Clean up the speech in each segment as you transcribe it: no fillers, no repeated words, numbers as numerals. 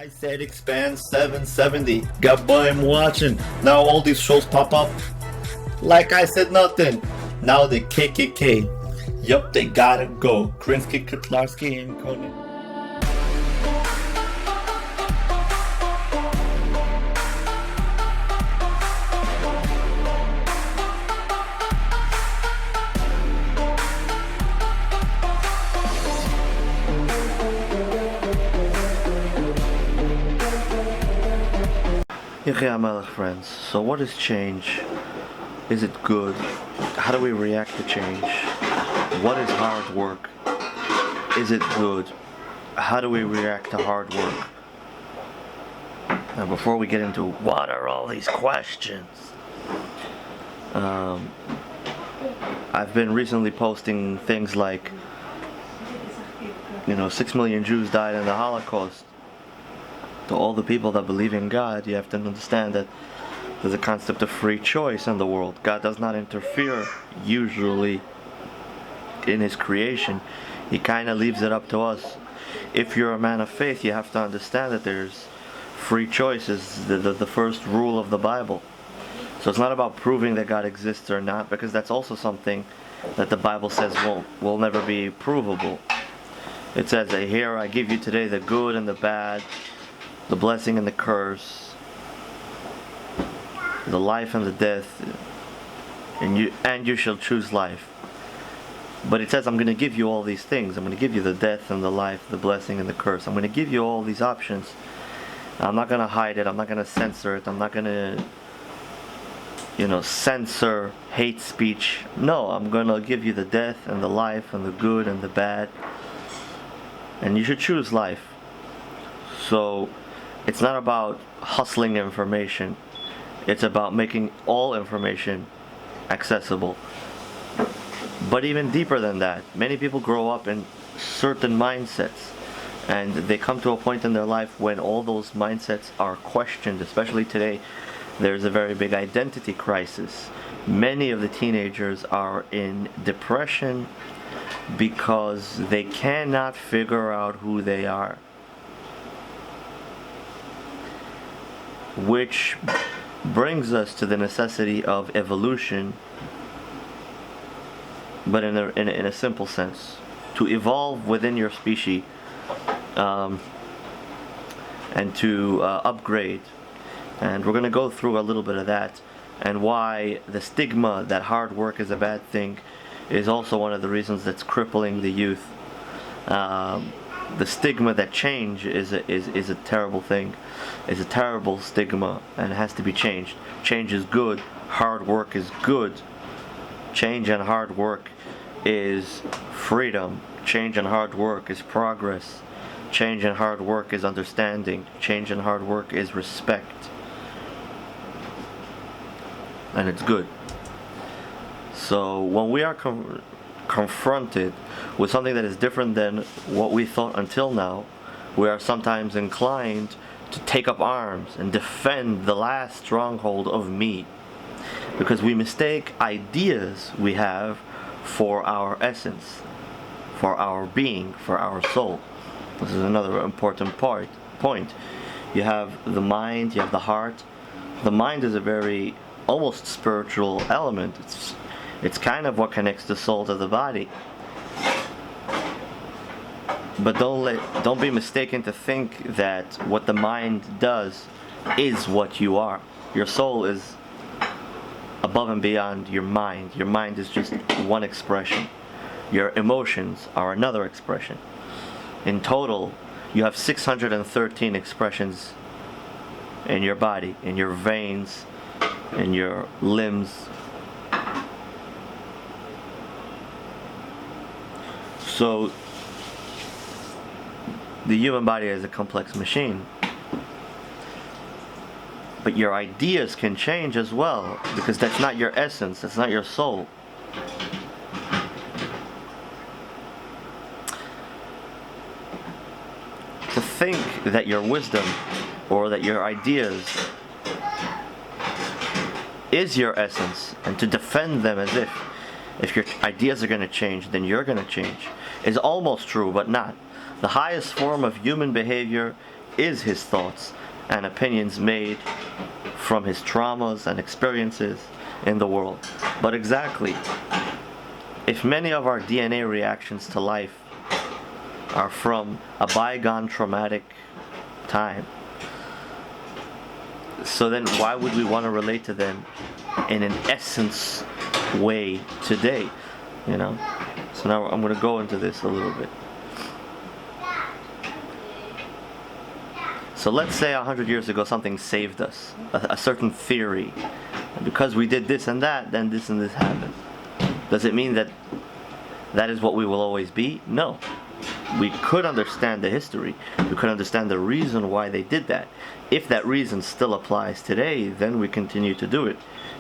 I said expand 770. Got boy, I'm watching. Now all these shows pop up. Like I said nothing. Now the KKK. Yup, they gotta go. Krinsky, Kotlarski, and Conan. Melech friends, so what is change? Is it good? How do we react to change? What is hard work? Is it good? How do we react to hard work? Now before we get into what are all these questions, I've been recently posting things like 6 million Jews died in the Holocaust. To all the people that believe in God, you have to understand that there's a concept of free choice in the world. God does not interfere usually in His creation. He kind of leaves it up to us. If you're a man of faith, you have to understand that there's free choice is the first rule of the Bible. So it's not about proving that God exists or not, because that's also something that the Bible says will never be provable. It says, here I give you today the good and the bad, the blessing and the curse, the life and the death, and you shall choose life. But it says, I'm going to give you all these things. I'm going to give you the death and the life, the blessing and the curse. I'm going to give you all these options. I'm not going to hide it. I'm not going to censor it. I'm not going to, censor hate speech. No, I'm going to give you the death and the life and the good and the bad. And you should choose life. So it's not about hustling information. It's about making all information accessible. But even deeper than that, many people grow up in certain mindsets, and they come to a point in their life when all those mindsets are questioned. Especially today, there's a very big identity crisis. Many of the teenagers are in depression because they cannot figure out who they are. Which brings us to the necessity of evolution, but in a simple sense, to evolve within your species, and to upgrade. And we're going to go through a little bit of that, and why the stigma that hard work is a bad thing is also one of the reasons that's crippling the youth. The stigma that change is a terrible thing. It's a terrible stigma, and it has to be changed. Change is good. Hard work is good. Change and hard work is freedom. Change and hard work is progress. Change and hard work is understanding. Change and hard work is respect. And it's good. So when we are confronted with something that is different than what we thought until now, we are sometimes inclined to take up arms and defend the last stronghold of me, because we mistake ideas we have for our essence, for our being, for our soul. This is another important point. You have the mind, you have the heart. The mind is a very almost spiritual element. It's kind of what connects the soul to the body. But don't be mistaken to think that what the mind does is what you are. Your soul is above and beyond your mind. Your mind is just one expression. Your emotions are another expression. In total, you have 613 expressions in your body, in your veins, in your limbs. So the human body is a complex machine. But your ideas can change as well, because that's not your essence, that's not your soul. To think that your wisdom or that your ideas is your essence, and to defend them as if your ideas are going to change, then you're going to change, is almost true, but not. The highest form of human behavior is his thoughts and opinions made from his traumas and experiences in the world. But exactly, if many of our DNA reactions to life are from a bygone traumatic time, so then why would we want to relate to them in an essence way today? You know? So now I'm going to go into this a little bit. So let's say 100 years ago something saved us, a certain theory. And because we did this and that, then this and this happened. Does it mean that that is what we will always be? No. We could understand the history. We could understand the reason why they did that. If that reason still applies today, then we continue to do it.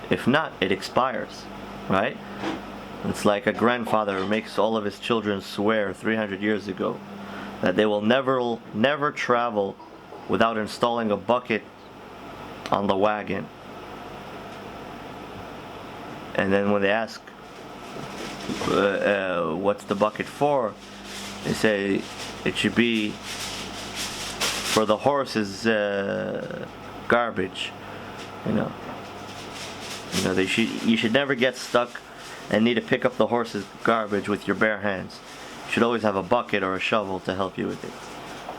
If not, it expires, right? It's like a grandfather who makes all of his children swear 300 years ago that they will never travel without installing a bucket on the wagon. And then when they ask, what's the bucket for? They say it should be for the horse's garbage. You should never get stuck and need to pick up the horse's garbage with your bare hands. You should always have a bucket or a shovel to help you with it.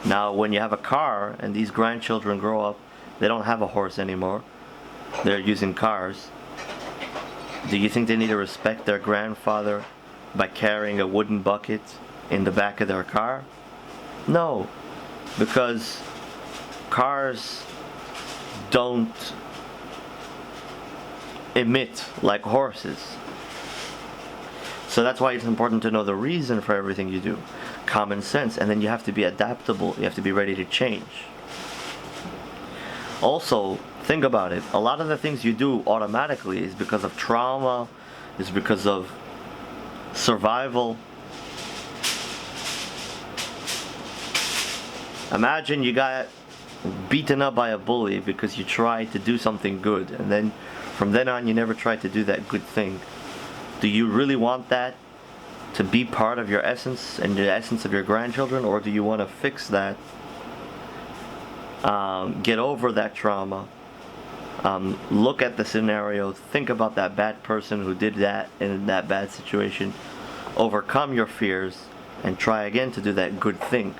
Now, when you have a car and these grandchildren grow up, they don't have a horse anymore. They're using cars. Do you think they need to respect their grandfather by carrying a wooden bucket in the back of their car? No, because cars don't emit like horses. So that's why it's important to know the reason for everything you do. Common sense. And then you have to be adaptable. You have to be ready to change. Also, think about it. A lot of the things you do automatically is because of trauma, is because of survival. Imagine you got beaten up by a bully because you tried to do something good, and then from then on you never tried to do that good thing. Do you really want that to be part of your essence and the essence of your grandchildren, or do you want to fix that, get over that trauma, look at the scenario, think about that bad person who did that in that bad situation, overcome your fears, and try again to do that good thing?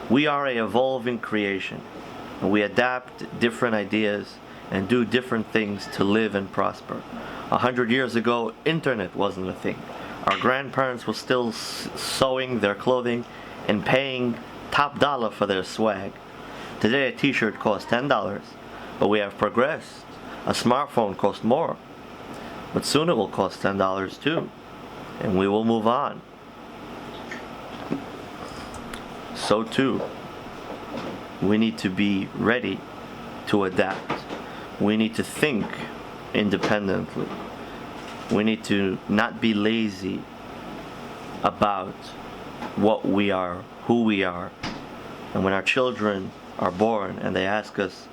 We are an evolving creation, and we adapt different ideas and do different things to live and prosper. 100 years ago, internet wasn't a thing. Our grandparents were still sewing their clothing and paying top dollar for their swag. Today a t-shirt costs $10, but we have progressed. A smartphone costs more, but soon it will cost $10 too, and we will move on. So too, we need to be ready to adapt. We need to think independently. We need to not be lazy about what we are, who we are. And when our children are born and they ask us,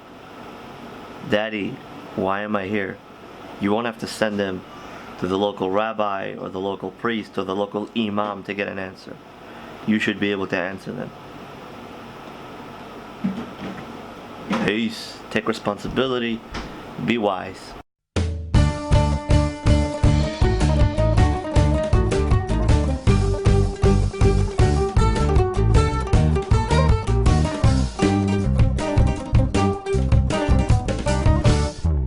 "Daddy, why am I here?" you won't have to send them to the local rabbi or the local priest or the local imam to get an answer. You should be able to answer them. Peace. Take responsibility. Be wise.